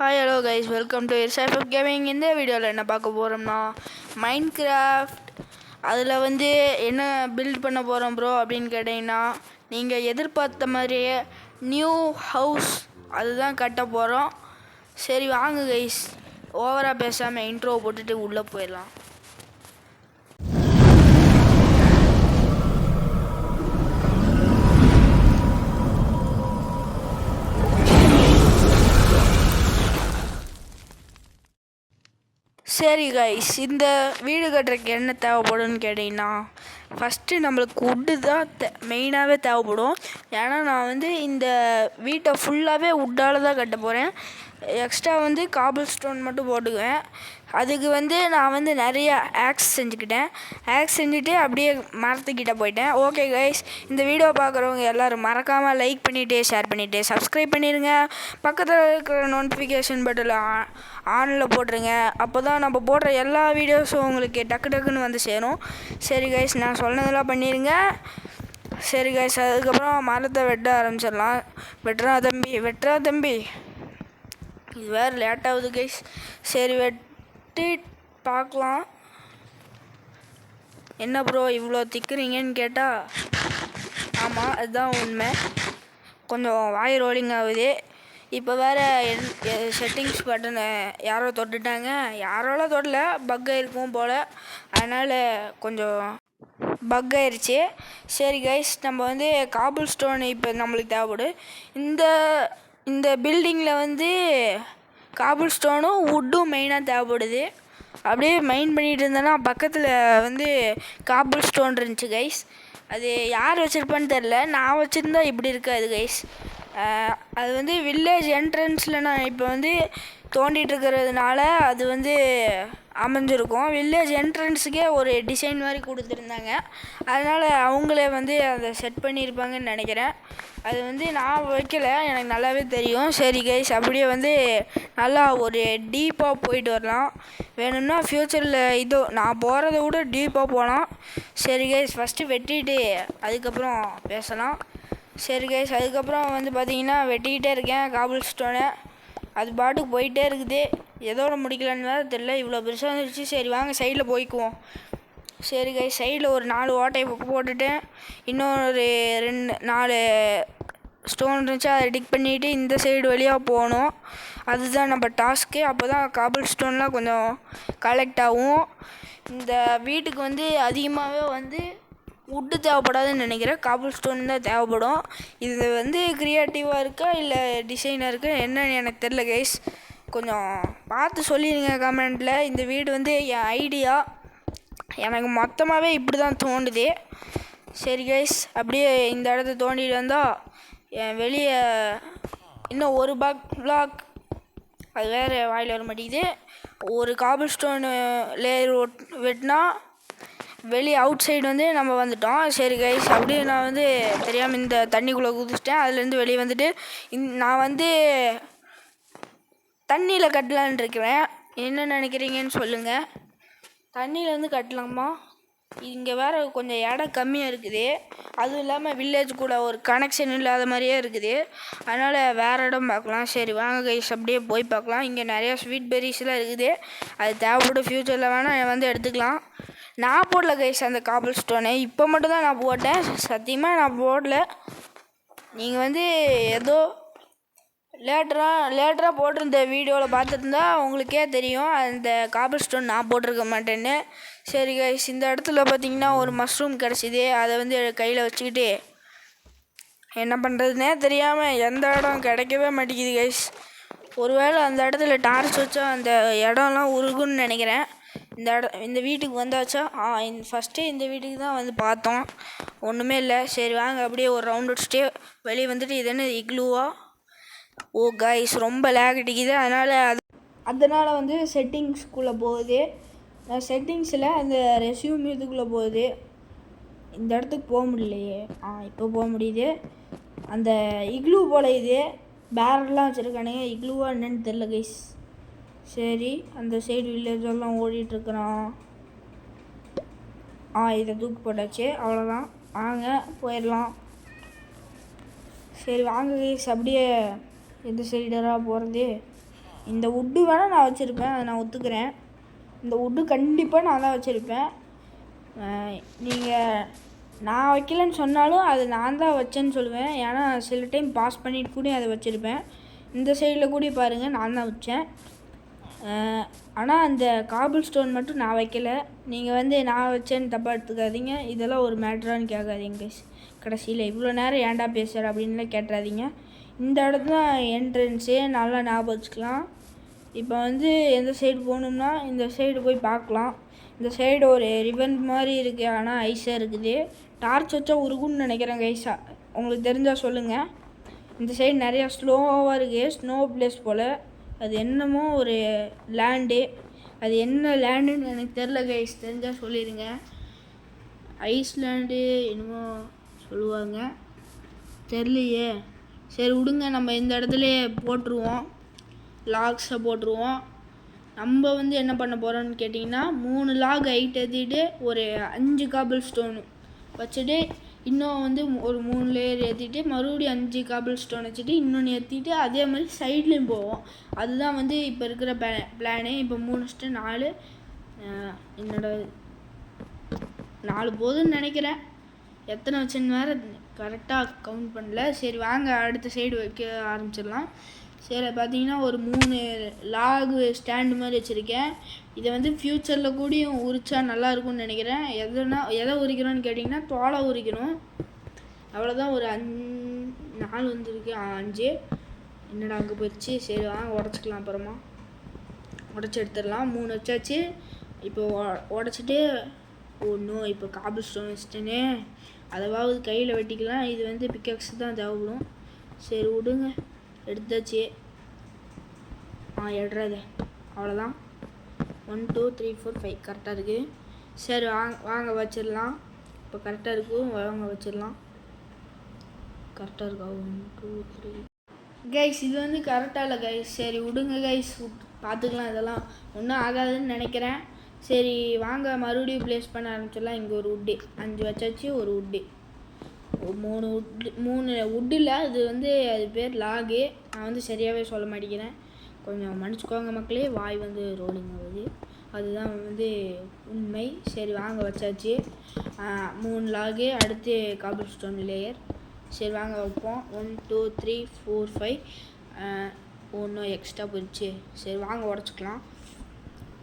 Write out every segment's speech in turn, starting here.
Hi hello guys, welcome to Irshaf gaming. இந்த வீடியோவில் என்ன பார்க்க போகிறோம்னா மைன்கிராஃப்ட். அதில் என்ன பில்ட் பண்ண போகிறோம் ப்ரோ அப்படின்னு கேட்டிங்கன்னா, நீங்கள் எதிர்பார்த்த மாதிரியே நியூ ஹவுஸ் அதுதான் கட்ட போகிறோம். சரி வாங்க கைஸ், ஓவராக பேசாமல் இன்ட்ரோ போட்டுட்டு உள்ளே போயிடலாம். சரி கைஸ், இந்த வீடு கட்டுறதுக்கு என்ன தேவைப்படும்னு கேட்டிங்கன்னா, ஃபஸ்ட்டு நம்மளுக்கு வுட்டு தான் மெயினாகவே தேவைப்படும். ஏன்னா நான் இந்த வீட்டை ஃபுல்லாகவே வுட்டால் தான் கட்ட போகிறேன். எக்ஸ்ட்ரா காபிள் ஸ்டோன் மட்டும் போட்டுக்குவேன். அதுக்கு நான் நிறைய ஆக்ஸ் செஞ்சுட்டு அப்படியே மரத்துக்கிட்ட போயிட்டேன். ஓகே கைஸ், இந்த வீடியோ பார்க்குறவங்க எல்லோரும் மறக்காமல் லைக் பண்ணிவிட்டு ஷேர் பண்ணிவிட்டு சப்ஸ்கிரைப் பண்ணிடுங்க. பக்கத்தில் இருக்கிற நோட்டிஃபிகேஷன் பட்டனில் ஆனில் போட்டுருங்க. அப்போ தான் நம்ம போடுற எல்லா வீடியோஸும் உங்களுக்கு டக்குன்னு சேரும். சரி கைஸ், நான் சொன்னதெல்லாம் பண்ணிடுங்க. சரி கைஸ், அதுக்கப்புறம் மரத்தை வெட்ட ஆரம்பிச்சிடலாம். வெட்டுறா தம்பி, இது வேறு லேட்டாகுது கைஸ். சரி வெட்டி பார்க்கலாம். என்ன ப்ரோ இவ்வளோ திக்குறீங்கன்னு கேட்டால், ஆமாம் அதுதான் உண்மை. கொஞ்சம் வாய் ரோலிங் ஆகுது. இப்போ வேறு செட்டிங்ஸ் பட்டனை யாரோ தொட்டுட்டாங்க. யாரோலாம் தொடல, பக் ஆகிருக்கும் போல். அதனால் கொஞ்சம் பக் ஆயிடுச்சு. சரி கைஸ், நம்ம காபிள் ஸ்டோன் இப்போ நம்மளுக்கு தேவைப்படும். இந்த பில்டிங்கில் காபிள் ஸ்டோனும் வுட்டும் மெயினாக தேவைப்படுது. அப்படியே மைண்ட் பண்ணிகிட்டு இருந்தேன்னா பக்கத்தில் காபிள் ஸ்டோன் இருந்துச்சு கைஸ். அது யார் வச்சுருப்பான்னு தெரில, நான் வச்சுருந்தா இப்படி இருக்காது கைஸ். அது வில்லேஜ் என்ட்ரன்ஸில் நான் இப்போ தோண்டிகிட்ருக்கிறதுனால அது அமைஞ்சிருக்கும். வில்லேஜ் என்ட்ரன்ஸுக்கே ஒரு டிசைன் மாதிரி கொடுத்துருந்தாங்க. அதனால் அவங்களே அதை செட் பண்ணியிருப்பாங்கன்னு நினைக்கிறேன். அது நான் வைக்கலை, எனக்கு நல்லாவே தெரியும். சரி கைஸ், அப்படியே நல்லா ஒரு டீப்பாக போயிட்டு வரலாம். வேணும்னா ஃப்யூச்சரில் நான் போகிறத விட டீப்பாக போகலாம். சரி கைஸ், ஃபஸ்ட்டு வெட்டிட்டு அதுக்கப்புறம் பேசலாம். சரி கைஸ், அதுக்கப்புறம் பார்த்தீங்கன்னா வெட்டிக்கிட்டே இருக்கேன் காபிள் ஸ்டோனை. அது பாட்டுக்கு போயிட்டே இருக்குது. எதோட முடிக்கலன்னு வேறு தெரில, இவ்வளோ பெருசாக வந்துருச்சு. சரி வாங்க சைடில் போய்க்குவோம். சரி கைஸ், சைடில் ஒரு 4 ஓட்டை போட்டுட்டேன். இன்னொரு 4 ஸ்டோன் இருந்துச்சு, அதை டிக் பண்ணிவிட்டு இந்த சைடு வழியாக போகணும். அதுதான் நம்ம டாஸ்க்கு. அப்போ தான் காபிள் ஸ்டோன்லாம் கொஞ்சம் கலெக்ட் ஆகும். இந்த வீட்டுக்கு அதிகமாகவே வுட்டு தேவைப்படாதுன்னு நினைக்கிறேன். காபிள் ஸ்டோன் தான் தேவைப்படும். இது க்ரியேட்டிவாக இருக்கா இல்லை டிசைனாக இருக்கா என்னன்னு எனக்கு தெரில கைஸ். கொஞ்சம் பார்த்து சொல்லிடுங்க கமெண்ட்டில். இந்த வீடு என் ஐடியா, எனக்கு மொத்தமாகவே இப்படி தான் தோணுது. சரி கைஸ், அப்படியே இந்த இடத்த தோண்டிட்டு வந்தால் வெளியே இன்னும் ஒரு பிளாக் அது வேறு வாயில் வர மாட்டேங்குது. ஒரு காபிள் ஸ்டோனு லேயர் வெட்டினா வெளியே அவுட் சைடு நம்ம வந்துட்டோம். சரி கைஸ், அப்படியே நான் தெரியாமல் இந்த தண்ணிக்குள்ளே குதிச்சிட்டேன். அதுலேருந்து வெளியே வந்துட்டு நான் தண்ணியில் கட்டலான்னு இருக்கிறேன். என்ன நினைக்கிறீங்கன்னு சொல்லுங்கள். தண்ணியில் கட்டலாமா? இங்கே வேறு கொஞ்சம் இடம் கம்மியாக இருக்குது. அதுவும் இல்லாமல் வில்லேஜ் கூட ஒரு கனெக்ஷன் இல்லாத மாதிரியே இருக்குது. அதனால் வேறு இடம் பார்க்கலாம். சரி வாங்க கைஸ், அப்படியே போய் பார்க்கலாம். இங்கே நிறையா ஸ்வீட் பெரிஸ்லாம் இருக்குது. அது தேவைப்படும், ஃப்யூச்சரில் வேணால் எடுத்துக்கலாம். நான் போடல கைஸ் அந்த காபிள் ஸ்டோனை, இப்போ மட்டும்தான் நான் போட்டேன். சத்தியமாக நான் போடல. நீங்கள் ஏதோ லேட்டராக போட்டிருந்த வீடியோவில் பார்த்துருந்தா உங்களுக்கே தெரியும் அந்த காபிள் ஸ்டோன் நான் போட்டிருக்க மாட்டேன்னு. சரி கைஸ், இந்த இடத்துல பார்த்தீங்கன்னா ஒரு மஷ்ரூம் கிடச்சிது. அதை கையில் வச்சுக்கிட்டு என்ன பண்ணுறதுனே தெரியாமல் எந்த இடம் கிடைக்கவே மாட்டேங்குது கைஸ். ஒருவேளை அந்த இடத்துல டார்ச் வச்சா அந்த இடம்லாம் உருகுன்னு நினைக்கிறேன். இந்த வீட்டுக்கு வந்தாச்சா? ஃபஸ்ட்டே இந்த வீட்டுக்கு தான் பார்த்தோம், ஒன்றுமே இல்லை. சரி வாங்க அப்படியே ஒரு ரவுண்ட் அடிச்சுட்டு வெளியே இது என்ன இக்லூவா? ஓ கைஸ், ரொம்ப லேக் அடிக்குது. அதனால் செட்டிங்ஸ்குள்ளே போகுது. செட்டிங்ஸில் அந்த ரெஸ்யூம் இதுக்குள்ளே போகுது. இந்த இடத்துக்கு போக முடியலையே. இப்போ போக முடியுது. அந்த இக்லூ போல் இது பேரெல்லாம் வச்சுருக்கானுங்க. இக்லூவா என்னன்னு தெரில கைஸ். சரி, அந்த சைடு வில்லேஜெல்லாம் ஓடிட்டுருக்குறான். இதை தூக்கி போட்டாச்சு, அவ்வளோதான். வாங்க போயிடலாம். சரி வாங்க கைஸ், அப்படியே எந்த சைடராக போகிறது? இந்த வுட்டு வேணால் நான் வச்சுருப்பேன், அதை நான் ஒத்துக்கிறேன். இந்த வுட்டு கண்டிப்பாக நான் தான் வச்சுருப்பேன். நீங்கள் நான் வைக்கலன்னு சொன்னாலும் அது நான் தான் வச்சேன்னு சொல்லுவேன். ஏன்னா சில டைம் பாஸ் பண்ணிட்டு கூட அதை வச்சுருப்பேன். இந்த சைடில் கூட பாருங்கள் நான் தான் வச்சேன். ஆனால் அந்த காபிள் ஸ்டோன் மட்டும் நான் வைக்கலை. நீங்கள் நான் வச்சேன்னு தப்பாக எடுத்துக்காதீங்க. இதெல்லாம் ஒரு மேட்ரான்னு கேட்காதீங்க கைஸ். கடைசியில் இவ்வளோ நேரம் ஏன்டா பேசுகிற அப்படின்லாம் கேட்டுறாதீங்க. இந்த இடத்துல என்ட்ரன்ஸே நல்லா ஞாபகம் வச்சுக்கலாம். இப்போ எந்த சைடு போகணும்னா இந்த சைடு போய் பார்க்கலாம். இந்த சைடு ஒரு ரிவன் மாதிரி இருக்குது, ஆனால் ஐஸாக இருக்குது. டார்ச் வச்சா உருகுன்னு நினைக்கிறேன் கைஸா, உங்களுக்கு தெரிஞ்சால் சொல்லுங்கள். இந்த சைடு நிறையா ஸ்லோவாக இருக்குது, ஸ்னோ பிளேஸ் போல். அது என்னமோ ஒரு லேண்டு, அது என்ன லேண்டுன்னு எனக்கு தெரில கைஸ், தெரிஞ்சால் சொல்லிடுங்க. ஐஸ்லேண்டு என்னமோ சொல்லுவாங்க, தெரிலையே. சரி விடுங்க, நம்ம இந்த இடத்துலையே போட்டுருவோம், லாக்ஸை போட்டுருவோம். நம்ம என்ன பண்ண போகிறோன்னு கேட்டிங்கன்னா 3 லாக் ஹைட் ஏற்றிட்டு ஒரு 5 காபிள் ஸ்டோனு வச்சுட்டு இன்னும் ஒரு 3 லேயர் ஏற்றிட்டு மறுபடியும் 5 காபிள் ஸ்டோன் வச்சுட்டு இன்னொன்று ஏற்றிட்டு அதே மாதிரி சைட்லேயும் போவோம். அதுதான் இப்போ இருக்கிற பிளானு. இப்போ 3 4 என்னோட 4 போதுன்னு நினைக்கிறேன். எத்தனை வச்சுன்னு வேறு கரெக்டாக கவுண்ட் பண்ணல. சரி வாங்க அடுத்த சைடு வைக்க ஆரம்பிச்சிடலாம். சரி பார்த்தீங்கன்னா ஒரு 3 லாகு ஸ்டாண்டு மாதிரி வச்சுருக்கேன். இதை ஃப்யூச்சரில் கூடயும் உரிச்சா நல்லாயிருக்கும்னு நினைக்கிறேன். எதை உரிக்கிறோன்னு கேட்டிங்கன்னா தோலை உரிக்கணும். அவ்வளோதான். ஒரு 4 வந்துருக்கு, 5. என்னடா அங்கே போயிடுச்சு. சரி வாங்க உடச்சிக்கலாம், அப்புறமா உடச்சி எடுத்துடலாம். 3 வச்சாச்சு. இப்போ உடச்சிட்டு ஒன்றும் இப்போ காபிள் ஸ்டோன் வச்சுட்டேனே, அதாவது கையில் வெட்டிக்கலாம். இது பிக்கக்ஸ் தான் தேவைப்படும். சரி விடுங்க, எடுத்தாச்சு. எடுறாது, அவ்வளோதான். 1 2 3 4 5 கரெக்டாக இருக்குது. சரி வாங்க வச்சிடலாம். இப்போ கரெக்டாக இருக்கும், வாங்க வச்சிடலாம். கரெக்டாக இருக்கா? 1 2 3 கைஸ், இது கரெக்டாக இல்லை கைஸ். சரி விடுங்க கைஸ், பார்த்துக்கலாம். இதெல்லாம் ஒன்றும் ஆகாதுன்னு நினைக்கிறேன். சரி வாங்க மறுபடியும் ப்ளேஸ் பண்ண ஆரம்பிச்சிடலாம். இங்கே ஒரு வுட்டு 5 வச்சாச்சு, ஒரு வுட்டு 3 வுட்டில் அது அது பேர் லாகு. நான் சரியாகவே சொல்ல மாட்டேங்கிறேன், கொஞ்சம் மன்னிச்சுக்கோங்க மக்களே. வாய் ரோலிங் ஆகுது, அதுதான் உண்மை. சரி வாங்க வச்சாச்சு. 3 லாகு, அடுத்து காபிள் ஸ்டோன் லேயர். சரி வாங்க வைப்போம். 1 2 3 4 5 ஒன்றும் எக்ஸ்ட்ரா போயிடுச்சு. சரி வாங்க உடச்சிக்கலாம்.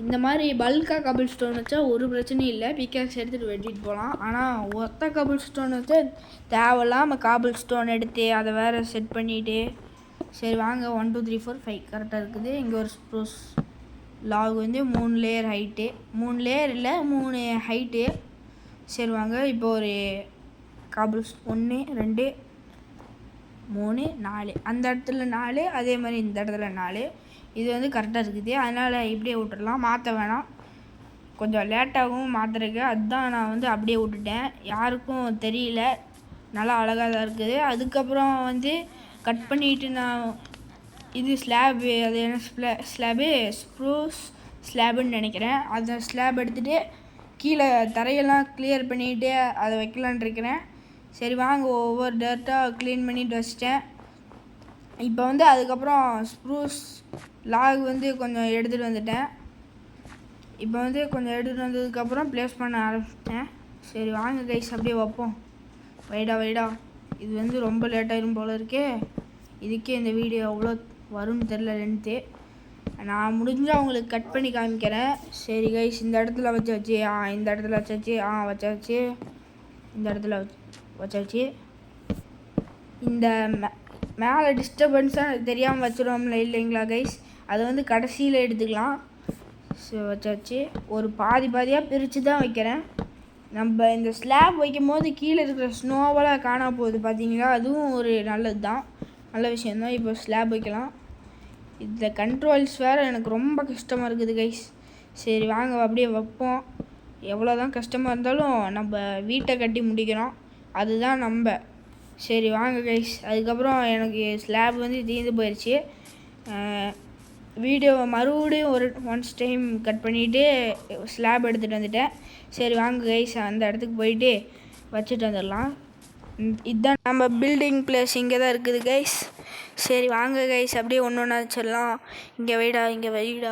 இந்த மாதிரி பல்காக காபிள் ஸ்டோன் வச்சா ஒரு பிரச்சனையும் இல்லை, பிகாக்ஸ் எடுத்துகிட்டு வெட்டிட்டு போகலாம். ஆனால் ஒத்த காபிள் ஸ்டோன் வச்சா தேவையில்லாமல் காபிள் ஸ்டோன் எடுத்து அதை வேறு செட் பண்ணிவிட்டு. சரி வாங்க 1 2 3 4 5 கரெக்டாக இருக்குது. இங்கே ஒரு spruce log 3 layer height, 3 layer இல்லை 3 ஹைட்டு. சரி வாங்க இப்போ ஒரு காபிள் 1 2 3 4 அந்த இடத்துல 4, அதே மாதிரி இந்த இடத்துல 4. இது கரெக்டாக இருக்குது, அதனால் இப்படியே விட்டுடலாம், மாற்ற வேணாம். கொஞ்சம் லேட்டாகவும் மாற்றுறதுக்கு, அதுதான் நான் அப்படியே விட்டுட்டேன். யாருக்கும் தெரியல, நல்லா அழகாக தான் இருக்குது. அதுக்கப்புறம் கட் பண்ணிவிட்டு நான் இது ஸ்லாபு, அது என்ன ஸ்லாபு, ஸ்ப்ரூஸ் ஸ்லாபுன்னு நினைக்கிறேன். அந்த ஸ்லாப் எடுத்துகிட்டு கீழே தரையெல்லாம் கிளியர் பண்ணிவிட்டு அதை வைக்கலான் இருக்கிறேன். சரி வாங்க ஒவ்வொரு டர்ட்டாக க்ளீன் பண்ணிவிட்டு வச்சிட்டேன். இப்போ அதுக்கப்புறம் ஸ்ப்ரூஸ் லாக் கொஞ்சம் எடுத்துகிட்டு வந்துட்டேன். இப்போ கொஞ்சம் எடுத்துகிட்டு வந்ததுக்கப்புறம் ப்ளேஸ் பண்ண ஆரம்பிச்சிட்டேன். சரி வாங்க கைஸ் அப்படியே வைப்போம். வைடா இது ரொம்ப லேட்டாகிடும் போல் இருக்கே. இதுக்கே இந்த வீடியோ எவ்வளோ வரும்னு தெரில லென்த்து. நான் முடிஞ்சால் உங்களுக்கு கட் பண்ணி காமிக்கிறேன். சரி கைஸ், இந்த இடத்துல வச்சாச்சு, இந்த இடத்துல வச்சாச்சு, வச்சாச்சு, இந்த இடத்துல வச்சாச்சு. இந்த மேலே டிஸ்டர்பன்ஸாக எனக்கு தெரியாமல் வச்சுருவோம்ல இல்லைங்களா கைஸ், அதை கடைசியில் எடுத்துக்கலாம். ஸோ வச்சாச்சு. ஒரு பாதியாக பிரித்து தான் வைக்கிறேன். நம்ம இந்த ஸ்லாப் வைக்கும் போது கீழே இருக்கிற ஸ்னோவெல்லாம் காணாம போகுது பார்த்தீங்களா, அதுவும் ஒரு நல்லது தான், நல்ல விஷயந்தான். இப்போ ஸ்லாப் வைக்கலாம். இந்த கண்ட்ரோல்ஸ் வேறு எனக்கு ரொம்ப கஷ்டமாக இருக்குது கைஸ். சரி வாங்க அப்படியே வைப்போம். எவ்வளோ தான் கஷ்டமாக இருந்தாலும் நம்ம வீட்டை கட்டி முடிக்கிறோம், அதுதான் நம்ம. சரி வாங்க கைஸ், அதுக்கப்புறம் எனக்கு ஸ்லாப் தீர்ந்து போயிடுச்சு. வீடியோவை மறுபடியும் ஒன்ஸ் டைம் கட் பண்ணிவிட்டு ஸ்லாப் எடுத்துகிட்டு வந்துட்டேன். சரி வாங்க கைஸ், அந்த இடத்துக்கு போயிட்டு வச்சுட்டு வந்துடலாம். இதுதான் நம்ம பில்டிங் பிளேஸ், இங்கே தான் இருக்குது கைஸ். சரி வாங்க கைஸ், அப்படியே ஒன்று ஒன்றா வச்சிடலாம். இங்கே வைடா, இங்கே வைடா,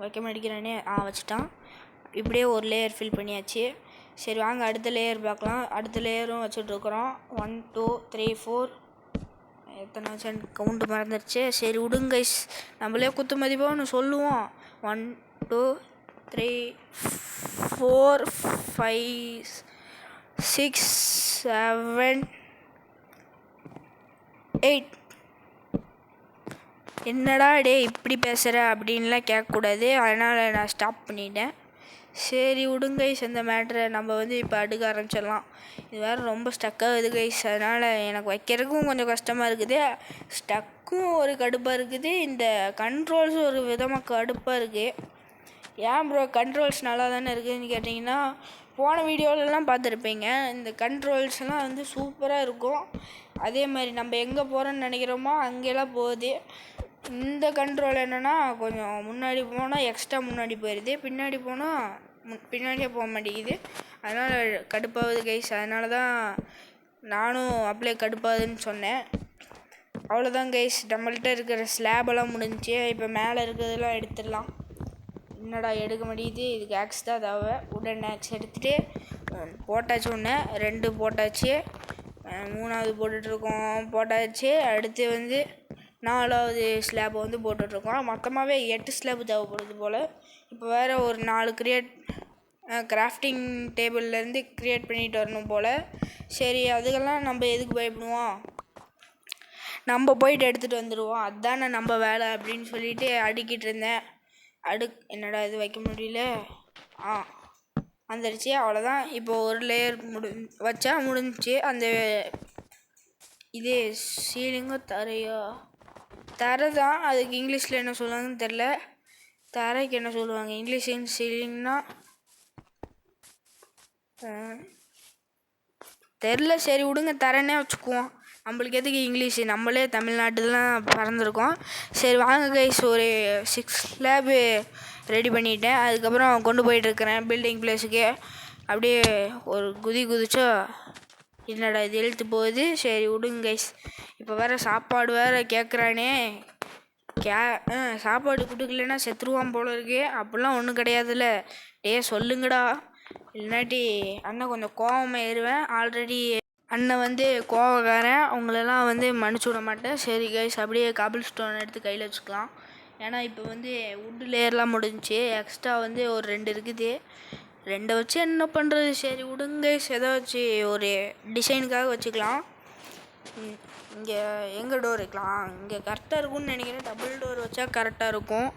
வைக்க மாட்டேங்கிறானே. வச்சுட்டான். இப்படியே ஒரு லேயர் ஃபில் பண்ணியாச்சு. சரி வாங்க அடுத்த லேயர் பார்க்கலாம். அடுத்த லேயரும் வச்சுட்ருக்குறோம். 1 2 3 4 எத்தனை வச்சு கவுண்ட் மறந்துடுச்சு. சரி விடுங்க கைஸ், நம்மளே குத்து மதிப்பாக ஒன்று சொல்லுவோம். 1 2 3 4 5 6 7 8. என்னடா டே இப்படி பேசுகிற அப்படின்லாம் கேட்கக்கூடாது, அதனால் நான் ஸ்டாப் பண்ணிட்டேன். சரி விடுங்க கைஸ், இந்த மேட்ரை நம்ம வந்து இப்போ அடுக்க ஆரம்பிச்சிடலாம். இது வேறு ரொம்ப ஸ்டக்காகுது கைஸ், அதனால் எனக்கு வைக்கிறதுக்கும் கொஞ்சம் கஷ்டமாக இருக்குது. ஸ்டக்கும் ஒரு கடுப்பாக இருக்குது, இந்த கண்ட்ரோல்ஸும் ஒரு விதமாக கடுப்பாக இருக்குது. ஏன் ப்ரோ கண்ட்ரோல்ஸ் நல்லா தானே இருக்குதுன்னு கேட்டிங்கன்னா, போன வீடியோலலாம் பார்த்துருப்பீங்க. இந்த கண்ட்ரோல்ஸ்லாம் வந்து சூப்பராக இருக்கும். அதே மாதிரி நம்ம எங்கே போகிறோன்னு நினைக்கிறோமோ அங்கெல்லாம் போகுது. இந்த கண்ட்ரோல் என்னென்னா, கொஞ்சம் முன்னாடி போனால் எக்ஸ்ட்ரா முன்னாடி போயிடுது, பின்னாடி போனால் பின்னாடியே போக மாட்டேங்குது. அதனால் கடுப்பாகுது கைஸ். அதனால தான் நானும் அப்படியே கடுப்பாகுதுன்னு சொன்னேன். அவ்வளோதான் கைஸ், நம்மள்கிட்ட இருக்கிற ஸ்லாபெல்லாம் முடிஞ்சிச்சு. இப்போ மேலே இருக்கிறதெல்லாம் எடுத்துடலாம். என்னடா எடுக்க முடியுது, இதுக்கு ஆக்ஸ் தான் தேவை. உடன் ஆக்ஸ் எடுத்துகிட்டு போட்டாச்சு. 1 2 போட்டாச்சு, 3வது போட்டுட்ருக்கோம், போட்டாச்சு. அடுத்து வந்து 4வது ஸ்லாப் வந்து போட்டுட்ருக்கோம். மொத்தமாகவே 8 ஸ்லாப் தேவைப்படுது போல். இப்போ வேறு ஒரு 4 கிராஃப்டிங் டேபிள்லேருந்து க்ரியேட் பண்ணிட்டு வரணும் போல். சரி அதுக்கெல்லாம் நம்ம எதுக்கு பயப்படுவோம், நம்ம போயிட்டு எடுத்துகிட்டு வந்துடுவோம், அதுதானே நம்ம வேலை அப்படின்னு சொல்லிட்டு அடுக்கிட்டு இருந்தேன். என்னடா இது வைக்க முடியல. வந்துடுச்சு. அவ்வளோதான். இப்போ ஒரு லேயர் வச்சா முடிஞ்சிச்சு. அந்த இது சீலிங்கோ தரையோ, தரை தான். அதுக்கு இங்கிலீஷில் என்ன சொல்லுவாங்கன்னு தெரில. தரைக்கு என்ன சொல்லுவாங்க இங்கிலீஷ்? சீலிங்னா தெரில. சரி விடுங்க, தரேன்னே வச்சுக்குவோம். நம்மளுக்கு எதுக்கு இங்கிலீஷு, நம்மளே தமிழ்நாட்டுலாம் பறந்துருக்கோம். சரி வாங்க கைஸ், ஒரு 6 ஸ்லாபு ரெடி பண்ணிட்டேன். அதுக்கப்புறம் கொண்டு போயிட்டுருக்கிறேன் பில்டிங் பிளேஸுக்கு. அப்படியே ஒரு குதிச்சோ. என்னடா இது இழுத்து போகுது. சரி விடுங்க கைஸ். இப்போ வேறு சாப்பாடு வேறு கேட்குறானே. சாப்பாடு கொடுக்கலன்னா செத்துருவான் போல இருக்கு. அப்படிலாம் ஒன்றும் கிடையாதுல்ல. சொல்லுங்கடா, இல்லாட்டி அண்ணன் கொஞ்சம் கோவமாயிருவேன். ஆல்ரெடி அண்ணன் வந்து கோவக்காரன், அவங்களெல்லாம் வந்து மன்னிச்சு விட மாட்டேன். சரி கைஸ், அப்படியே காபிள் ஸ்டோன் எடுத்து கையில் வச்சுக்கலாம். ஏன்னா இப்போ வந்து வுட்டு லேயர்லாம் முடிஞ்சிச்சு. எக்ஸ்ட்ரா வந்து ஒரு 2 இருக்குது. 2 வச்சு என்ன பண்ணுறது. சரி விடுங்க கைஸ், எதை வச்சு ஒரு டிசைனுக்காக வச்சுக்கலாம். இங்கே எங்கே டோர் வைக்கலாம், இங்கே கரெக்டாக இருக்கும்னு நினைக்கிறேன். டபுள் டோர் வச்சா கரெக்டாக இருக்கும்.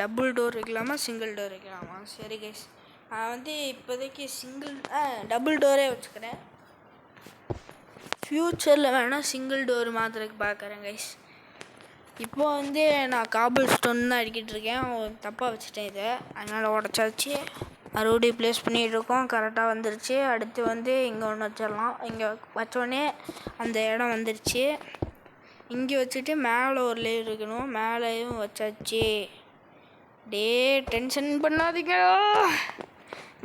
டபுள் டோர் வைக்கலாமா சிங்கிள் டோர் வைக்கலாமா? சரி கைஸ், நான் வந்து இப்போதைக்கு டபுள் டோரே வச்சுக்கிறேன். ஃப்யூச்சரில் வேணால் சிங்கிள் டோர் மாத்திரக்கு பார்க்குறேன் கைஸ். இப்போ வந்து நான் காபிள் ஸ்டோன் தான் அடிக்கிட்டு இருக்கேன். தப்பாக வச்சுட்டேன் இதை, அதனால் உடச்சாச்சு. மறுபடியும் ப்ளேஸ் பண்ணிகிட்ருக்கோம். கரெக்டாக வந்துருச்சு. அடுத்து வந்து இங்கே ஒன்று வச்சிடலாம். இங்கே வச்சோடனே அந்த இடம் வந்துருச்சு. இங்கே வச்சுட்டு மேலே ஒரு லேயர் இருக்கணும். மேலேயும் வச்சாச்சு. டென்ஷன் பண்ணாதீங்க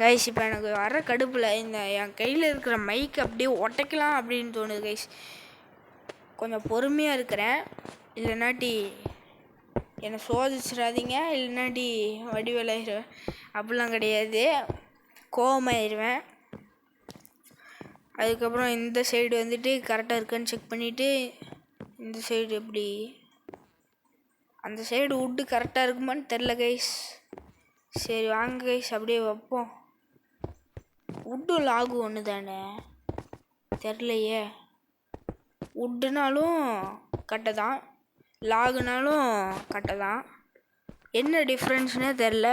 கைஸ். இப்போ எனக்கு வர கடுப்பில் இந்த என் கையில் இருக்கிற மைக் அப்படியே உடைக்கலாம் அப்படின்னு தோணுது கைஸ். கொஞ்சம் பொறுமையாக இருக்கிறேன், இல்லைனாட்டி என்னை சோதிச்சிடாதீங்க. இல்லைனாட்டி வடிவேலாயிருவேன். அப்படிலாம் கிடையாது, கோவமாயிருவேன். அதுக்கப்புறம் இந்த சைடு வந்துட்டு கரெக்டாக இருக்கான்னு செக் பண்ணிவிட்டு, இந்த சைடு எப்படி, அந்த சைடு வுட்டு கரெக்டாக இருக்குமான்னு தெரில கைஸ். சரி வாங்க கைஸ், அப்படியே வைப்போம். வுட்டு லாகு ஒன்று தானே, தெரிலையே. வுட்டுனாலும் கட்டை தான், லாகுனாலும் கட்டை தான். என்ன டிஃப்ரென்ஸ்னே தெரில.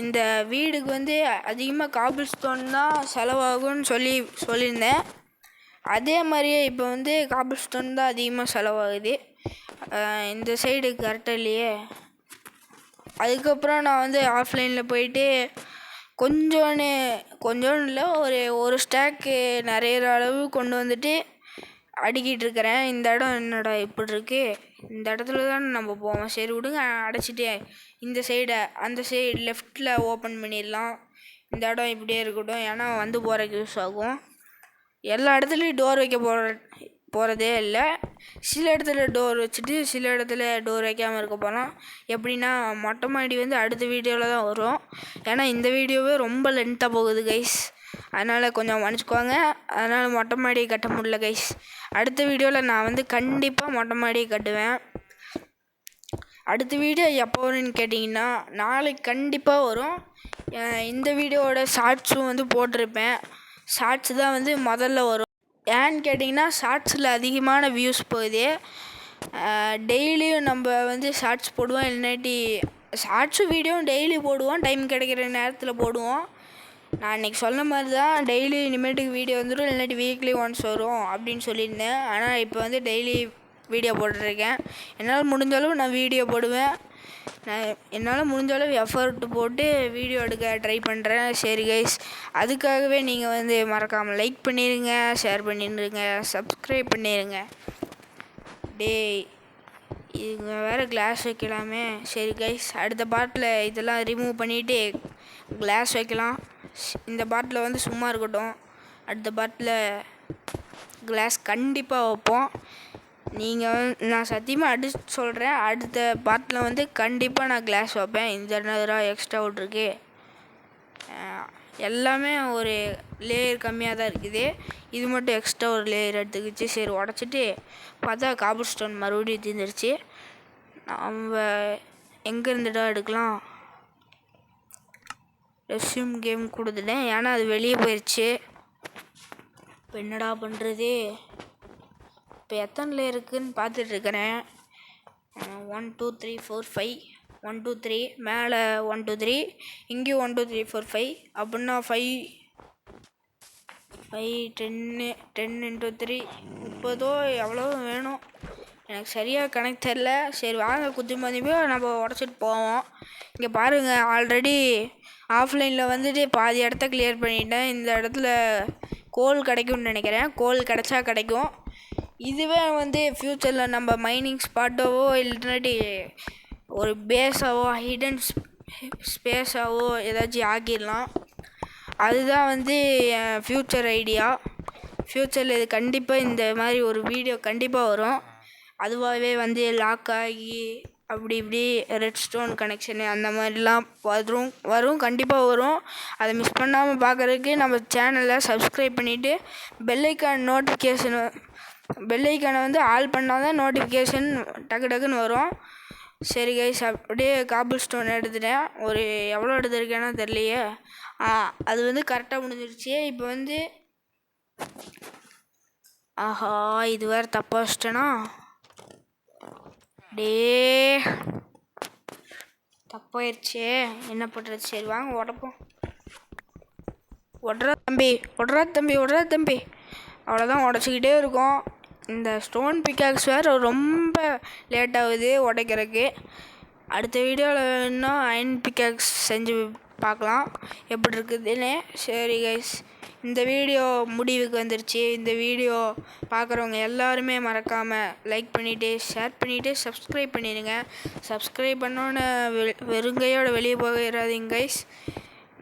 இந்த வீடுக்கு வந்து அதிகமாக காபிள் ஸ்டோன் தான் செலவாகும்னு சொல்லியிருந்தேன். அதே மாதிரியே இப்போ வந்து காபிள் ஸ்டோன் தான் அதிகமாக செலவாகுது. இந்த சைடு கரெக்டாக இல்லையே. அதுக்கப்புறம் நான் வந்து ஆஃப்லைனில் போயிட்டு கொஞ்சோன்னு இல்லை, ஒரு ஸ்டாக்கு நிறைய அளவு கொண்டு வந்துட்டு அடிக்கிட்டு இருக்கிறேன். இந்த இடம் என்னடா இப்படி இருக்கு, இந்த இடத்துல தான் நம்ம போவோம். சரி விடுங்க, அடைச்சிட்டு இந்த சைடை அந்த சைடு லெஃப்டில் ஓப்பன் பண்ணிடலாம். இந்த இடம் இப்படியே இருக்கட்டும், ஏன்னா வந்து போகிறக்கு யூஸ் ஆகும். எல்லா இடத்துலையும் டோர் வைக்க போகிறதே இல்லை. சில இடத்துல டோர் வச்சுட்டு சில இடத்துல டோர் வைக்காமல் இருக்க போகிறோம். எப்படின்னா மொட்டை மாடி வந்து அடுத்த வீடியோவில் தான் வரும். ஏன்னா இந்த வீடியோவே ரொம்ப லென்த்தாக போகுது கைஸ், அதனால் கொஞ்சம் மன்னிச்சுக்குவாங்க. அதனால் மொட்டை மாடியை கட்ட முடியல கைஸ். அடுத்த வீடியோவில் நான் வந்து கண்டிப்பாக மொட்டை மாடியை கட்டுவேன். அடுத்த வீடியோ எப்போ வரும்னு கேட்டிங்கன்னா நாளைக்கு கண்டிப்பாக வரும். இந்த வீடியோவோட ஷார்ட்ஸும் வந்து போட்டிருப்பேன். ஷார்ட்ஸ் தான் வந்து முதல்ல வரும். ஏன்னு கேட்டிங்கன்னா ஷார்ட்ஸில் அதிகமான வியூஸ் போகுது. டெய்லியும் நம்ம வந்து ஷார்ட்ஸ் போடுவோம், இல்லாட்டி ஷார்ட்ஸும் வீடியோவும் டெய்லி போடுவோம், டைம் கிடைக்கிற நேரத்தில் போடுவோம். நான் இன்றைக்கி சொன்ன மாதிரி தான் டெய்லி இனிமேட்டுக்கு வீடியோ வந்துடும், இல்லாட்டி வீக்லி ஒன்ஸ் வரும் அப்படின்னு சொல்லியிருந்தேன். ஆனால் இப்போ வந்து டெய்லி வீடியோ போட்டுருக்கேன். என்னால் முடிஞ்சளவு நான் வீடியோ போடுவேன். என்னால் முடிஞ்சளவு எஃபர்ட் போட்டு வீடியோ எடுக்க ட்ரை பண்ணுறேன். சரி கைஸ், அதுக்காகவே நீங்கள் வந்து மறக்காமல் லைக் பண்ணிடுங்க, ஷேர் பண்ணிடுங்க, சப்ஸ்கிரைப் பண்ணிடுங்க. டேய் இதுங்க வேறு கிளாஸ் வைக்கலாமே. சரி கைஸ், அடுத்த பாட்டில் இதெல்லாம் ரிமூவ் பண்ணிவிட்டு கிளாஸ் வைக்கலாம். இந்த பாட்டில் வந்து சும்மா இருக்கட்டும். அடுத்த பாட்டில் கிளாஸ் கண்டிப்பாக வைப்போம். நான் சத்தியமாக அடிச்சு சொல்கிறேன், அடுத்த பாட்டில் வந்து கண்டிப்பாக நான் கிளாஸ் வைப்பேன். இந்த நேரம் எக்ஸ்ட்ரா விட்ருக்கு. எல்லாமே ஒரு லேயர் கம்மியாக தான் இருக்குது. இது மட்டும் எக்ஸ்ட்ரா ஒரு லேயர் எடுத்துக்கிச்சு. சரி உடச்சிட்டு பார்த்தா காபல் ஸ்டோன் மறுபடியும் தீர்ந்துருச்சு. நம்ம எங்கே இருந்துட்டா எடுக்கலாம். ரெஸ்யூம் கேம் கொடுத்துட்டேன், ஏன்னா அது வெளியே போயிடுச்சு. இப்போ என்னடா பண்ணுறது? இப்போ எத்தனை லேயர் இருக்குதுன்னு பார்த்துட்ருக்கிறேன். 1 2 3 4 5 1 2 3 மேலே 1 2 3 இங்கேயும் 1 2 3 4 5 அப்படின்னா 5 10 × 3 30 எவ்வளோ வேணும், எனக்கு சரியாக கணக்கு தெரில. சரி வாங்க குத்தி மதிப்போ நம்ம உடச்சிட்டு போவோம். இங்கே பாருங்கள், ஆல்ரெடி ஆஃப்லைனில் வந்துட்டு பாதி இடத்த கிளியர் பண்ணிட்டேன். இந்த இடத்துல கோல் கிடைக்கும்னு நினைக்கிறேன். கோல் கிடச்சா கிடைக்கும். இதுவே வந்து ஃப்யூச்சரில் நம்ம மைனிங் ஸ்பாட்டாவோ இல்லாட்டி ஒரு பேஸாவோ ஹிடன் ஸ்பேஸாவோ ஏதாச்சும் ஆக்கிடலாம். அதுதான் வந்து என் ஃப்யூச்சர் ஐடியா. ஃப்யூச்சரில் இது கண்டிப்பாக இந்த மாதிரி ஒரு வீடியோ கண்டிப்பாக வரும். அதுவாகவே வந்து லாக் ஆகி அப்படி இப்படி ரெட் ஸ்டோன் கனெக்ஷனு அந்த மாதிரிலாம் வரும் கண்டிப்பாக வரும். அதை மிஸ் பண்ணாமல் பார்க்குறதுக்கு நம்ம சேனலை சப்ஸ்கிரைப் பண்ணிவிட்டு பெல்லைக்கானை வந்து ஆல் பண்ணால் தான் நோட்டிஃபிகேஷன் டக்குன்னு வரும். சரி கைஸ், அப்படியே காபிள் ஸ்டோன் எடுத்துட்டேன். ஒரு எவ்வளோ எடுத்துருக்கேன்னா தெரியலையே. அது வந்து கரெக்டாக முடிஞ்சிருச்சு. இப்போ வந்து ஆஹா, இது வேறு தப்பாக வச்சிட்டேனா? தப்பாயிருச்சே, என்ன பண்ணுறது? சரி வாங்க உடப்போம். ஒட்றா தம்பி. அவ்வளோதான், உடச்சிக்கிட்டே இருக்கும். இந்த ஸ்டோன் பிக்காக்ஸ் வேறு ரொம்ப லேட் ஆகுது உடைக்கிறதுக்கு. அடுத்த வீடியோவில் இன்னும் அயன் பிக்காக்ஸ் செஞ்சு பார்க்கலாம் எப்படி இருக்குதுன்னு. சரி கைஸ், இந்த வீடியோ முடிவுக்கு வந்துருச்சு. இந்த வீடியோ பார்க்குறவங்க எல்லாருமே மறக்காமல் லைக் பண்ணிவிட்டு ஷேர் பண்ணிவிட்டு சப்ஸ்கிரைப் பண்ணிடுங்க. சப்ஸ்கிரைப் பண்ணோன்னு வெறுங்கையோடு வெளியே போயிடாதீங்க கைஸ்.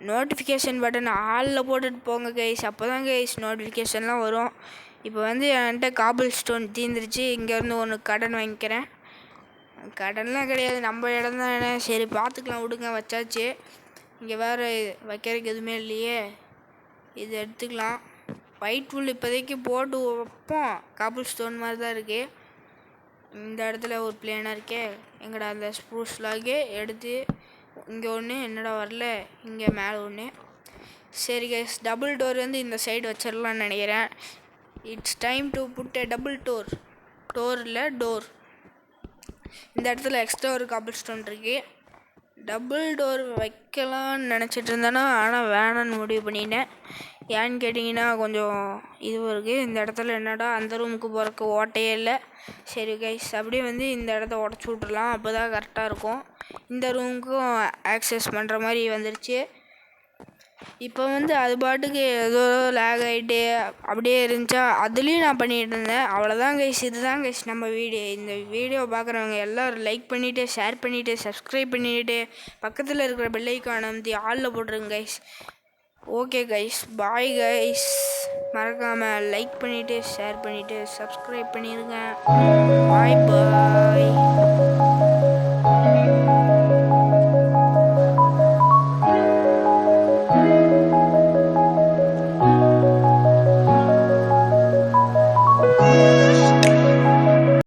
நோட்டிஃபிகேஷன் பட்டன் ஆளில் போட்டுட்டு போங்க கைஸ், அப்போ தான் கைஸ் நோட்டிஃபிகேஷன்லாம் வரும். இப்போ வந்து என்கிட்ட காபிள் ஸ்டோன் தீர்ந்துருச்சு. இங்கேருந்து ஒன்று கடன் வாங்கிக்கிறேன். கடன்லாம் கிடையாது, நம்ம இடம் தானே. சரி பார்த்துக்கலாம் விடுங்க, வச்சாச்சு. இங்கே வேறு வைக்கிறதுக்கு எதுவுமே இல்லையே, இது எடுத்துக்கலாம். ஒயிட் ஃபுல் இப்போதைக்கு போட்டு வைப்போம். காபிள் ஸ்டோன் மாதிரி தான் இருக்குது. இந்த இடத்துல ஒரு பிளேனாக இருக்கே, எங்கடா அந்த ஸ்ப்ரூஸ் லாகே எடுத்து இங்கே ஒன்று, என்னடா வரல, இங்கே மேலே ஒன்று. சரி கைஸ், டபுள் டோர் வந்து இந்த சைடு வச்சிடலான்னு நினைக்கிறேன். It's time to put a double door. இந்த இடத்துல எக்ஸ்ட்ரா ஒரு காபிள் ஸ்டோன் இருக்குது. டபுள் டோர் வைக்கலான்னு நினச்சிட்டு இருந்தேன்னா, ஆனால் வேணான்னு முடிவு பண்ணிட்டேன். ஏன்னு கேட்டிங்கன்னா கொஞ்சம் இதுவும் இருக்குது. இந்த இடத்துல என்னடா அந்த ரூமுக்கு போகிறக்கு ஓட்டையே இல்லை. சரி கைஸ், அப்படியே வந்து இந்த இடத்த உடச்சி விட்றலாம், அப்போ தான் கரெக்டாக இருக்கும். இந்த ரூமுக்கும் ஆக்சஸ் பண்ணுற மாதிரி வந்துருச்சு. இப்போ வந்து அது பாட்டுக்கு ஏதோ லேக் ஆகிட்டு அப்படியே இருந்துச்சா, அதுலேயும் நான் பண்ணிகிட்டு இருந்தேன். அவ்வளோதான் கைஸ், இதுதான் கைஸ் நம்ம வீடியோ. இந்த வீடியோ பார்க்குறவங்க எல்லோரும் லைக் பண்ணிவிட்டு ஷேர் பண்ணிவிட்டு சப்ஸ்கிரைப் பண்ணிவிட்டு பக்கத்தில் இருக்கிற பெல் ஐக்கானை வந்து ஆளில் போட்டுருங்க guys. Okay guys, bye guys. மறக்காமல் லைக் பண்ணிவிட்டு ஷேர் பண்ணிவிட்டு சப்ஸ்கிரைப் பண்ணிடுங்க. பாய் பாய்.